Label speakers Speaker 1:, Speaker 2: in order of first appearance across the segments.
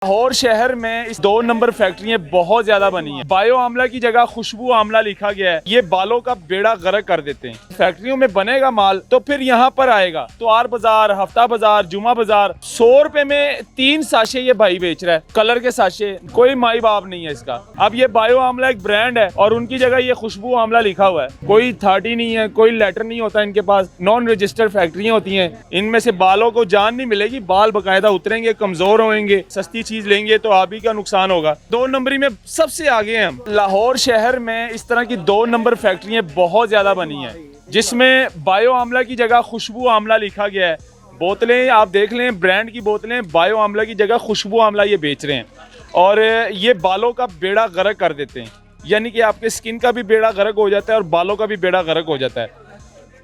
Speaker 1: लाहौर शहर में इस 2 नंबर फैक्ट्रियां बहुत ज्यादा बनी हैं। बायो आमला की जगह खुशबू आमला लिखा गया है। ये बालों का बेड़ा गर्क कर देते हैं। फैक्ट्रियों में बनेगा माल तो फिर यहाँ पर आएगा। त्वार बाजार, हफ्ता बाजार, जुमा बाजार, 100 रुपए में 3 साशे ये भाई बेच रहा है, कलर के साशे। कोई माई बाप नहीं है इसका। अब ये बायो आमला एक ब्रांड है और उनकी जगह ये खुशबू आमला लिखा हुआ है। कोई अथॉरिटी नहीं है, कोई लेटर नहीं होता इनके पास। नॉन रजिस्टर्ड फैक्ट्रियां होती हैं। इनमें से बालों को जान नहीं मिलेगी, बाल बकायदा उतरेंगे, कमजोर होंगे। सस्ती चीज लेंगे तो आप ही का नुकसान होगा। 2 नंबरी में सबसे आगे हैं हम। लाहौर शहर में इस तरह की 2 नंबर फैक्ट्रियां बहुत ज्यादा बनी हैं, जिसमें बायो आमला की जगह खुशबू आमला लिखा गया है। बोतलें आप देख लें, ब्रांड की बोतलें, बायो आमला की जगह खुशबू आमला ये बेच रहे हैं और ये बालों का बेड़ा गर्क कर देते हैं। यानी कि आपके स्किन का भी बेड़ा गर्क हो जाता है और बालों का भी बेड़ा गर्क हो जाता है।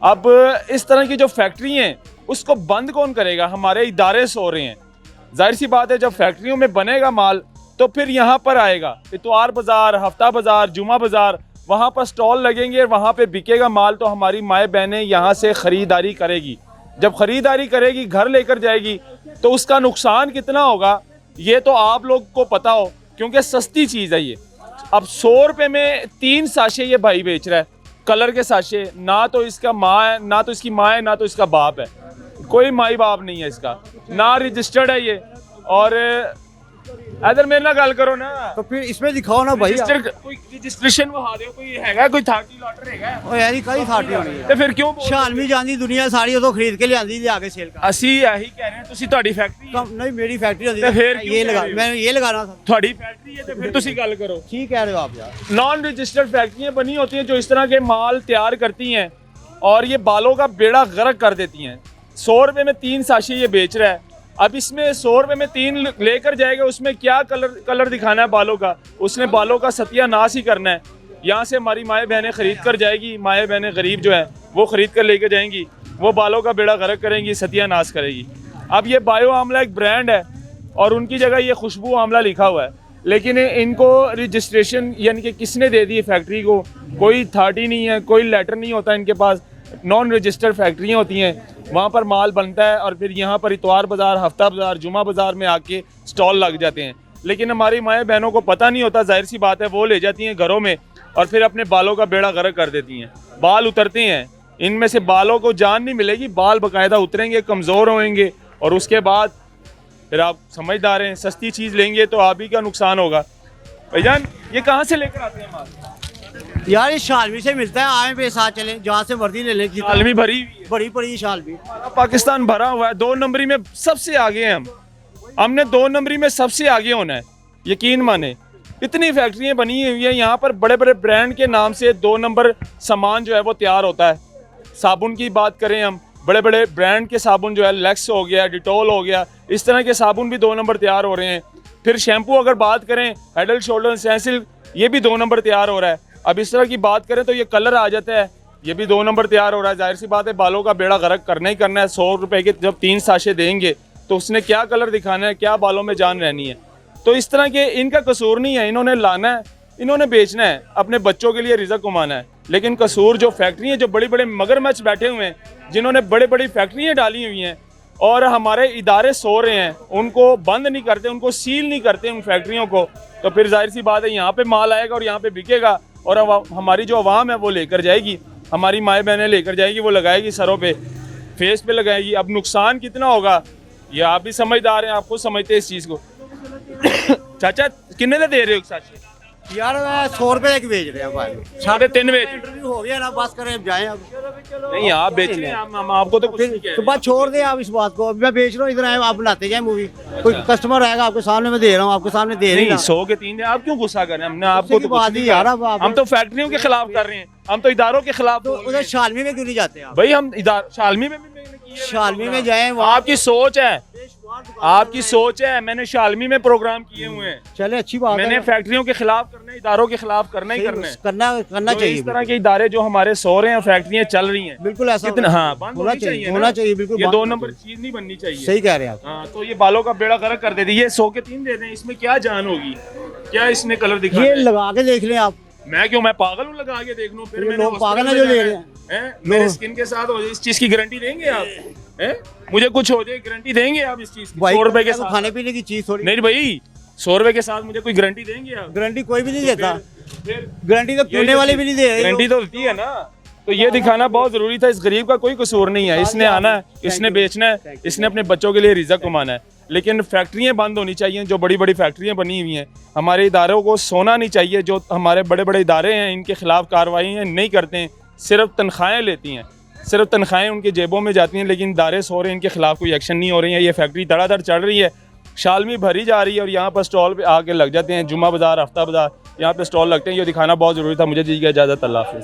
Speaker 1: अब इस तरह की जो फैक्ट्री हैं उसको बंद कौन करेगा? हमारे इदारे सो रहे हैं। जाहिर सी बात है, जब फैक्ट्रियों में बनेगा माल तो फिर यहाँ पर आएगा। इतवार बाजार, हफ्ता बाजार, जुमा बाजार, वहाँ पर स्टॉल लगेंगे, वहाँ पे बिकेगा माल तो हमारी माएँ बहनें यहाँ से ख़रीदारी करेगी। जब ख़रीदारी करेगी, घर लेकर जाएगी तो उसका नुकसान कितना होगा ये तो आप लोग को पता हो, क्योंकि सस्ती चीज़ है ये। अब 100 रुपये में 3 साशे ये भाई बेच रहा है, कलर के साशे। ना तो इसका माँ है, ना तो इसकी माँ है, ना तो इसका बाप है। कोई माई बाप नहीं है इसका, ना रजिस्टर्ड है ये। और इधर मेरे ना गल करो ना,
Speaker 2: तो फिर इसमें दिखाओ ना भाई।
Speaker 1: कोई रजिस्ट्रेशन वो दे, कोई हैगा, कोई थार्टी लॉटर हैगा?
Speaker 2: ओ यार कई थाटी होनी है
Speaker 1: ਤੇ ਫਿਰ ਕਿਉਂ
Speaker 2: शालमी जानी दुनिया सारी उतो खरीद के लियांदी ले आके सेल कर।
Speaker 1: ਅਸੀਂ ਇਹੀ ਕਹਿ ਰਹੇ ਹਾਂ, ਤੁਸੀਂ ਤੁਹਾਡੀ ਫੈਕਟਰੀ ਹੈ।
Speaker 2: नहीं मेरी फैक्ट्री होती
Speaker 1: तो फिर
Speaker 2: है,
Speaker 1: क्यों
Speaker 2: ये
Speaker 1: कह
Speaker 2: लगा
Speaker 1: रहे हो?
Speaker 2: मैं ये लगाना था।
Speaker 1: ਤੁਹਾਡੀ ਫੈਕਟਰੀ ਹੈ ਤੇ ਫਿਰ ਤੁਸੀਂ ਗੱਲ ਕਰੋ।
Speaker 2: ठीक कह रहे हो आप यार।
Speaker 1: नॉन रजिस्टर्ड फैक्ट्रियां बनी होती हैं जो इस तरह के माल तैयार करती हैं और ये बालों का बेड़ा गर्क कर देती हैं। 100 रुपये में 3 साशे ये बेच रहा है। अब इसमें 100 रुपये में 3 लेकर जाएगा, उसमें क्या कलर दिखाना है बालों का? उसने बालों का सत्यानाश ही करना है। यहाँ से हमारी माएँ बहनें खरीद कर जाएगी, माएँ बहनें गरीब जो हैं वो खरीद कर लेकर जाएंगी, वो बालों का बेड़ा गर्क करेंगी, सत्यानाश करेगी। अब ये बायो आमला एक ब्रांड है और उनकी जगह ये खुशबू आमला लिखा हुआ है, लेकिन इनको रजिस्ट्रेशन यानी कि किसने दे दी फैक्ट्री को? कोई अथॉरिटी नहीं है, कोई लेटर नहीं होता इनके पास। नॉन रजिस्टर्ड फैक्ट्रियाँ होती हैं, वहाँ पर माल बनता है और फिर यहाँ पर इतवार बाज़ार, हफ्ता बाज़ार, जुमा बाज़ार में आके स्टॉल लग जाते हैं। लेकिन हमारी माएँ बहनों को पता नहीं होता, जाहिर सी बात है, वो ले जाती हैं घरों में और फिर अपने बालों का बेड़ा गर्क कर देती हैं। बाल उतरते हैं, इनमें से बालों को जान नहीं मिलेगी, बाल बाकायदा उतरेंगे, कमज़ोर होंगे और उसके बाद फिर आप समझदार हैं, सस्ती चीज़ लेंगे तो आप ही का नुकसान होगा। भाईजान ये कहाँ से लेकर आते हैं माल?
Speaker 2: यार ये शालमी से मिलता है, आए पे साथ चले, जहाँ से मर्जी ले लें।
Speaker 1: शालमी भरी हुई है।
Speaker 2: बड़ी बड़ी शालमी।
Speaker 1: पाकिस्तान भरा हुआ है। 2 नंबरी में सबसे आगे हैं हमने 2 नंबरी में सबसे आगे होना है, यकीन माने। इतनी फैक्ट्रियाँ बनी हुई हैं यहाँ पर, बड़े बड़े ब्रांड के नाम से 2 नंबर सामान जो है वो तैयार होता है। साबुन की बात करें हम, बड़े बड़े ब्रांड के साबुन जो है, लैक्स हो गया, डिटॉल हो गया, इस तरह के साबुन भी 2 नंबर तैयार हो रहे हैं। फिर शैम्पू अगर बात करें, हेड एंड शोल्डर, सैंसिल्क, ये भी 2 नंबर तैयार हो रहा है। अब इस तरह की बात करें तो ये कलर आ जाता है, ये भी 2 नंबर तैयार हो रहा है। जाहिर सी बात है, बालों का बेड़ा गर्क करना ही करना है। 100 रुपए के जब 3 साशे देंगे तो उसने क्या कलर दिखाना है, क्या बालों में जान रहनी है? तो इस तरह के इनका कसूर नहीं है, इन्होंने लाना है, इन्होंने बेचना है, अपने बच्चों के लिए रिज़्क कमाना है। लेकिन कसूर जो फैक्ट्री है, जो बड़ी बड़े मगरमच्छ बैठे हुए हैं, जिन्होंने बड़ी बड़ी फैक्ट्रियाँ डाली हुई हैं और हमारे इदारे सो रहे हैं, उनको बंद नहीं करते, उनको सील नहीं करते उन फैक्ट्रियों को, तो फिर जाहिर सी बात है यहाँ पे माल आएगा और यहाँ पे बिकेगा और हमारी जो अवाम है वो लेकर जाएगी, हमारी माएँ बहनें लेकर जाएगी, वो लगाएगी सरों पे, फेस पे लगाएगी। अब नुकसान कितना होगा ये आप भी समझदार हैं, आप खुद समझते हैं इस चीज़ को। चाचा कितने दे रहे हो साशे?
Speaker 2: यार मैं 100 रुपए एक बेच रहे हैं भाई।
Speaker 1: 3.5 बेच।
Speaker 2: इंटरव्यू हो गया ना, बस करें जाएं अब।
Speaker 1: नहीं आप बेच रहे हैं, हम आपको तो कुछ नहीं कह
Speaker 2: तो
Speaker 1: रहे।
Speaker 2: बात छोड़ दे आप इस बात को। मैं बेच रहा हूँ, इधर आए, आप बनाते जाए मूवी। कोई कस्टमर आएगा आपके सामने, मैं दे रहा हूँ, आपके सामने दे
Speaker 1: नहीं
Speaker 2: रही
Speaker 1: 100 के 3 आप क्यों गुस्सा कर रहे हैं? हमने आपको तो कुछ
Speaker 2: बात
Speaker 1: नहीं
Speaker 2: ही यार,
Speaker 1: कहा।
Speaker 2: अब
Speaker 1: हम तो फैक्ट्रियों के खिलाफ कर रहे हैं, हम तो इदारों के खिलाफ
Speaker 2: तो
Speaker 1: बोल रहे
Speaker 2: उधर
Speaker 1: हैं।
Speaker 2: शालमी में क्यों नहीं जाते आप?
Speaker 1: भाई हम इदार शालमी में भी मैंने किया है।
Speaker 2: शालमी में जाए, वहाँ
Speaker 1: आपकी सोच है, आपकी सोच है। मैंने शालमी में प्रोग्राम किए हुए हैं।
Speaker 2: चले, अच्छी बात
Speaker 1: मैंने
Speaker 2: है।
Speaker 1: फैक्ट्रियों के खिलाफ करना है, इदारों के खिलाफ करना ही करना है।
Speaker 2: करना
Speaker 1: तो
Speaker 2: चाहिए।
Speaker 1: इस तरह के इदारे जो हमारे सो रहे हैं, फैक्ट्रियाँ चल रही हैं,
Speaker 2: बिल्कुल ऐसा
Speaker 1: कितना हाँ बंद
Speaker 2: होना
Speaker 1: होनी
Speaker 2: चाहिए,
Speaker 1: ना।
Speaker 2: होना चाहिए, बिल्कुल
Speaker 1: ये
Speaker 2: बंद
Speaker 1: 2
Speaker 2: होना
Speaker 1: नंबर
Speaker 2: चाहिए।
Speaker 1: चीज नहीं बननी चाहिए।
Speaker 2: सही कह रहे हैं आप।
Speaker 1: हाँ, तो ये बालों का बेड़ा गर्क कर देती है। 100 के 3 दे दें, इसमें क्या जान होगी? क्या इसने कलर दिखा
Speaker 2: ये लगा के देख लें आप।
Speaker 1: मैं क्यों, मैं पागल हूँ लगा के देख लूँ? फिर
Speaker 2: ये
Speaker 1: मैंने
Speaker 2: लोग
Speaker 1: hospital
Speaker 2: पागल हैं
Speaker 1: में
Speaker 2: जो
Speaker 1: जाना
Speaker 2: ले
Speaker 1: है।
Speaker 2: रहे हैं।
Speaker 1: हैं? मेरे स्किन के साथ हो जाए इस चीज की गारंटी देंगे आप? हैं? मुझे कुछ हो जाए गारंटी देंगे आप इस चीज की?
Speaker 2: भाई
Speaker 1: 100 रुपए के
Speaker 2: तो
Speaker 1: साथ
Speaker 2: खाने पीने की चीज थोड़ी,
Speaker 1: नहीं भाई, 100 रुपए के साथ मुझे कोई गारंटी देंगे आप?
Speaker 2: गारंटी कोई भी नहीं देता।
Speaker 1: फिर
Speaker 2: गारंटी तो पीने वाले भी नहीं दे रहे।
Speaker 1: गारंटी तो होती है ना। तो ये दिखाना बहुत जरूरी था, इस गरीब का कोई कसूर नहीं है, इसने आना है, इसने बेचना है, इसने अपने बच्चों के लिए रिज़्क कमाना है। लेकिन फैक्ट्रियाँ बंद होनी चाहिए, जो बड़ी बड़ी फैक्ट्रियाँ बनी हुई हैं। हमारे इदारों को सोना नहीं चाहिए, जो हमारे बड़े बड़े इदारे हैं इनके खिलाफ कार्रवाई नहीं करते हैं, सिर्फ तनख्वाहें लेती हैं, सिर्फ तनख्वाहें उनकी जेबों में जाती हैं, लेकिन इदारे सो रहे हैं, इनके खिलाफ कोई एक्शन नहीं हो रही है। ये फैक्ट्री धड़ाधड़ चल रही है, शालमी भरी जा रही है और यहाँ पर स्टॉल पे आके लग जाते हैं। जुम्मा बाजार, हफ्ता बाजार, यहाँ पे स्टॉल लगते हैं। ये दिखाना बहुत ज़रूरी था। मुझे दी गई इजाज़त, अल्लाह हाफ़िज़।